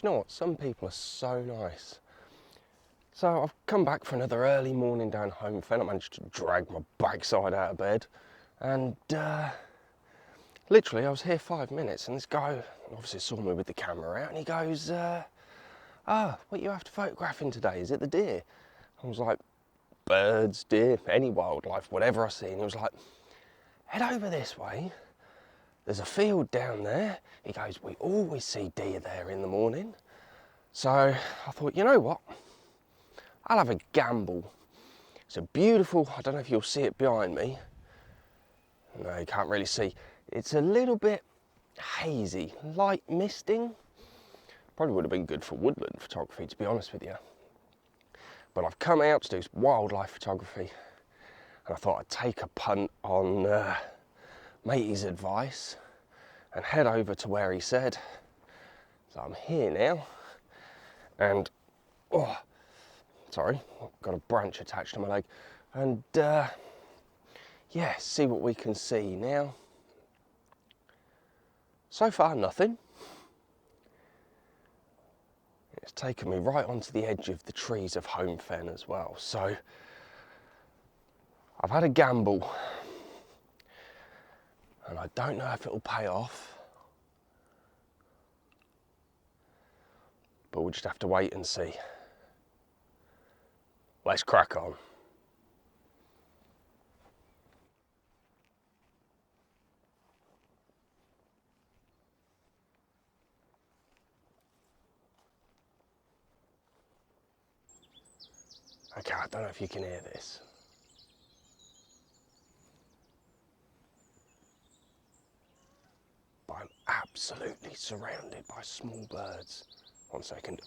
you know what? Some people are so nice. So I've come back for another early morning down home fen. I managed to drag my backside out of bed, and literally I was here 5 minutes, and this guy obviously saw me with the camera out, and he goes, what you after photographing today? Is it the deer? I was like, birds, deer, any wildlife, whatever I see. And he was like, head over this way. There's a field down there. He goes, we always see deer there in the morning. So I thought, you know what? I'll have a gamble. It's a beautiful, I don't know if you'll see it behind me. No, you can't really see. It's a little bit hazy, light misting. Probably would have been good for woodland photography, to be honest with you. But I've come out to do wildlife photography, and I thought I'd take a punt on matey's advice and head over to where he said. So I'm here now, and sorry, got a branch attached to my leg, and yeah, see what we can see now. So far, nothing. It's taken me right onto the edge of the trees of Home Fen as well. So I've had a gamble, and I don't know if it'll pay off, but we'll just have to wait and see. Let's crack on. Okay, I don't know if you can hear this. But I'm absolutely surrounded by small birds. 1 second.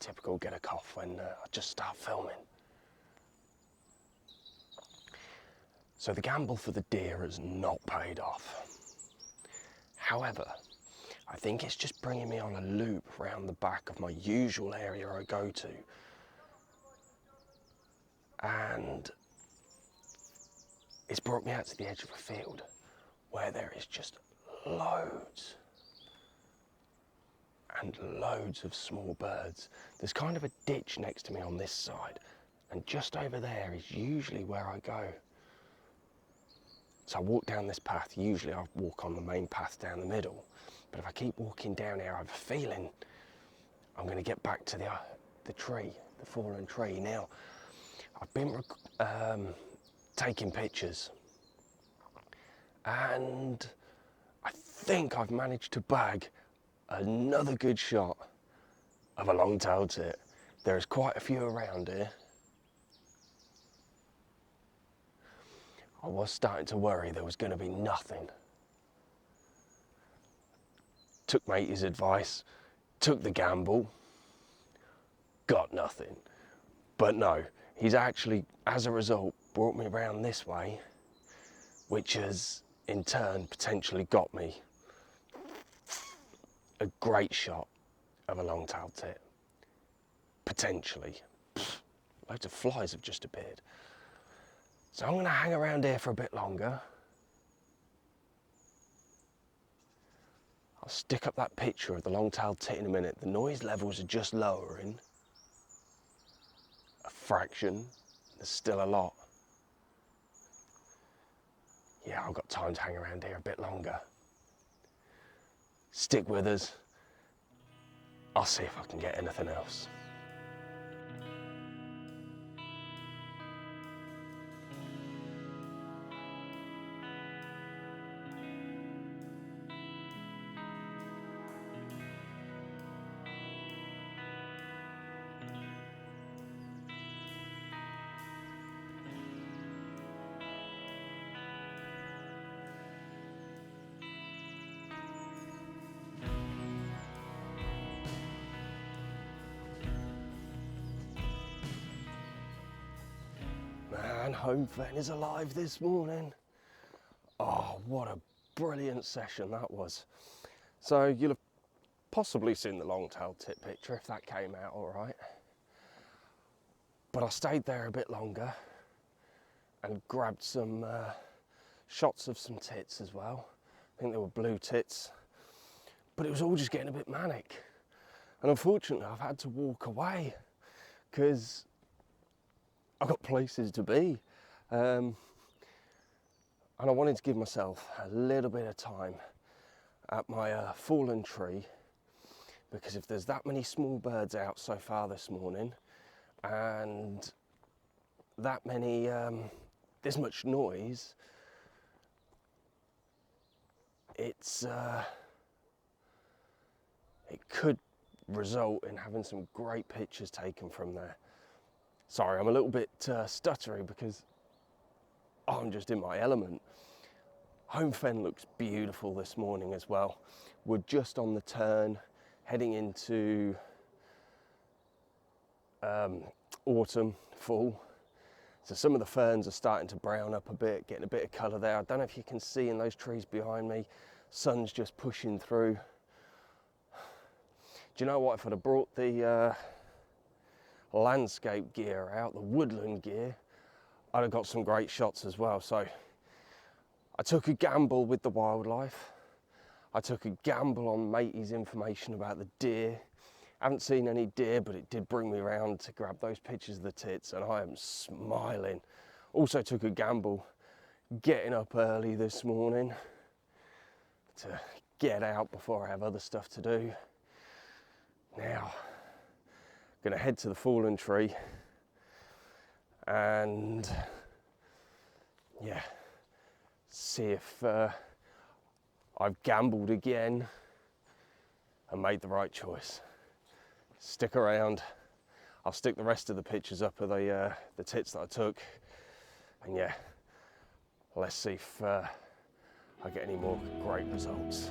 Typical get a cough when I just start filming. So the gamble for the deer has not paid off. However, I think it's just bringing me on a loop around the back of my usual area I go to. And it's brought me out to the edge of a field where there is just loads and loads of small birds. There's kind of a ditch next to me on this side, and just over there is usually where I go. So I walk down this path. Usually I walk on the main path down the middle, but if I keep walking down here, I have a feeling I'm going to get back to the tree, the fallen tree. Now, I've been taking pictures, and I think I've managed to bag another good shot of a long-tailed tit. There's quite a few around here. I was starting to worry there was going to be nothing. Took matey's advice, took the gamble, got nothing. But no, he's actually, as a result, brought me around this way, which has in turn potentially got me a great shot of a long-tailed tit. Potentially. Loads of flies have just appeared. So I'm going to hang around here for a bit longer. I'll stick up that picture of the long-tailed tit in a minute. The noise levels are just lowering a fraction. There's still a lot. Yeah, I've got time to hang around here a bit longer. Stick with us. I'll see if I can get anything else. Man, Home Fen is alive this morning. Oh, what a brilliant session that was. So you'll have possibly seen the long-tailed tit picture if that came out all right. But I stayed there a bit longer and grabbed some shots of some tits as well. I think they were blue tits. but it was all just getting a bit manic. And unfortunately, I've had to walk away because I've got places to be. And I wanted to give myself a little bit of time at my fallen tree, because if there's that many small birds out so far this morning and that many, this much noise, it could result in having some great pictures taken from there. Sorry, I'm a little bit stuttery because I'm just in my element. Home Fen looks beautiful this morning as well. We're just on the turn, heading into autumn, fall. So some of the ferns are starting to brown up a bit, getting a bit of colour there. I don't know if you can see in those trees behind me, sun's just pushing through. Do you know what, if I'd have brought the landscape gear out, the woodland gear, I'd have got some great shots as well. So I took a gamble with the wildlife. I took a gamble on Matey's information about the deer. I haven't seen any deer, but it did bring me around to grab those pictures of the tits, and I am smiling. Also took a gamble getting up early this morning to get out before I have other stuff to do. Now, I'm gonna head to the fallen tree and yeah, see if I've gambled again and made the right choice. Stick around. I'll stick the rest of the pictures up of the tits that I took, and yeah, let's see if I get any more great results.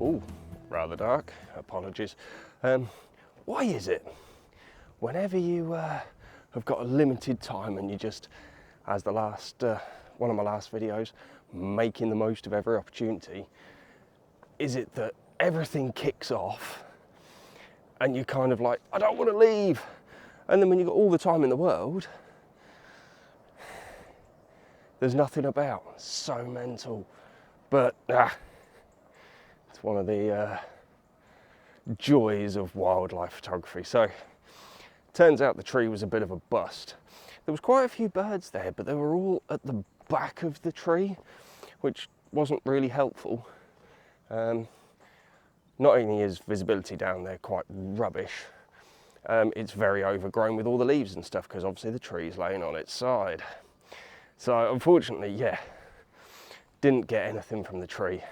Oh, rather dark, apologies. Why is it whenever you have got a limited time and you just, as the last, one of my last videos, making the most of every opportunity, is it that everything kicks off and you're kind of like, I don't want to leave. And then when you've got all the time in the world, there's nothing about. So mental. But it's one of the joys of wildlife photography. So, turns out the tree was a bit of a bust. There was quite a few birds there, but they were all at the back of the tree, which wasn't really helpful. Not only is visibility down there quite rubbish, it's very overgrown with all the leaves and stuff, because obviously the tree's laying on its side. So unfortunately, yeah, didn't get anything from the tree.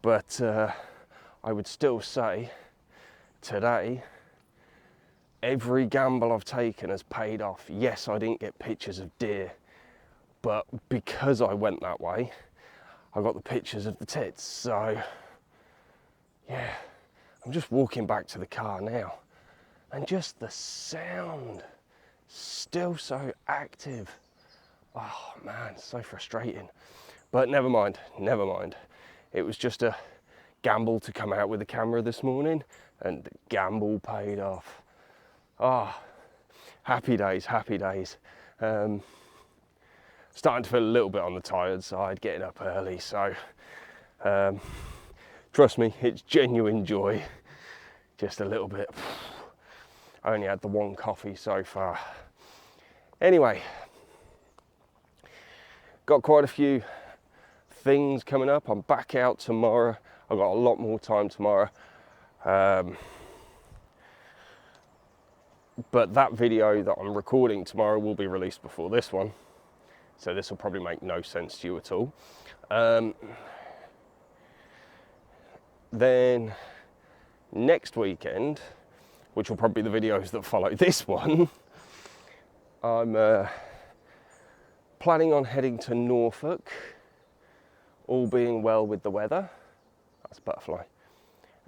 But I would still say today, every gamble I've taken has paid off. Yes, I didn't get pictures of deer, but because I went that way, I got the pictures of the tits. So yeah, I'm just walking back to the car now, and just the sound, still so active. Oh man, so frustrating. But never mind, never mind. It was just a gamble to come out with the camera this morning, and the gamble paid off. Ah, oh, happy days, happy days. Starting to feel a little bit on the tired side, getting up early, so trust me, it's genuine joy. Just a little bit. I only had the one coffee so far. Anyway, got quite a few things coming up. I'm back out tomorrow. I've got a lot more time tomorrow. But that video that I'm recording tomorrow will be released before this one. So this will probably make no sense to you at all. Then next weekend, which will probably be the videos that follow this one, I'm planning on heading to Norfolk, all being well with the weather. That's a butterfly.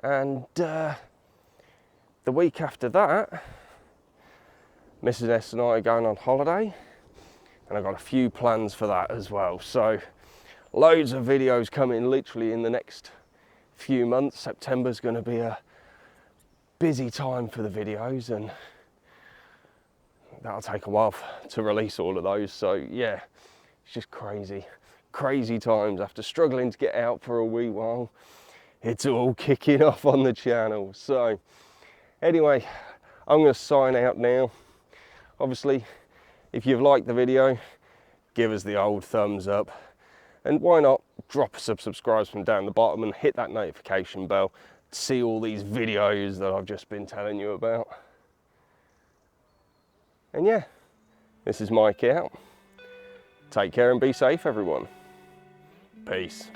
And the week after that, Mrs. S and I are going on holiday, and I've got a few plans for that as well. So loads of videos coming literally in the next few months. September's going to be a busy time for the videos, and that'll take a while to release all of those. So yeah, it's just crazy times. After struggling to get out for a wee while, it's all kicking off on the channel. So anyway, I'm going to sign out now. Obviously, if you've liked the video, give us the old thumbs up, and why not drop us a subscribe from down the bottom and hit that notification bell to see all these videos that I've just been telling you about. And yeah, this is Mike out. Take care and be safe, everyone. Peace.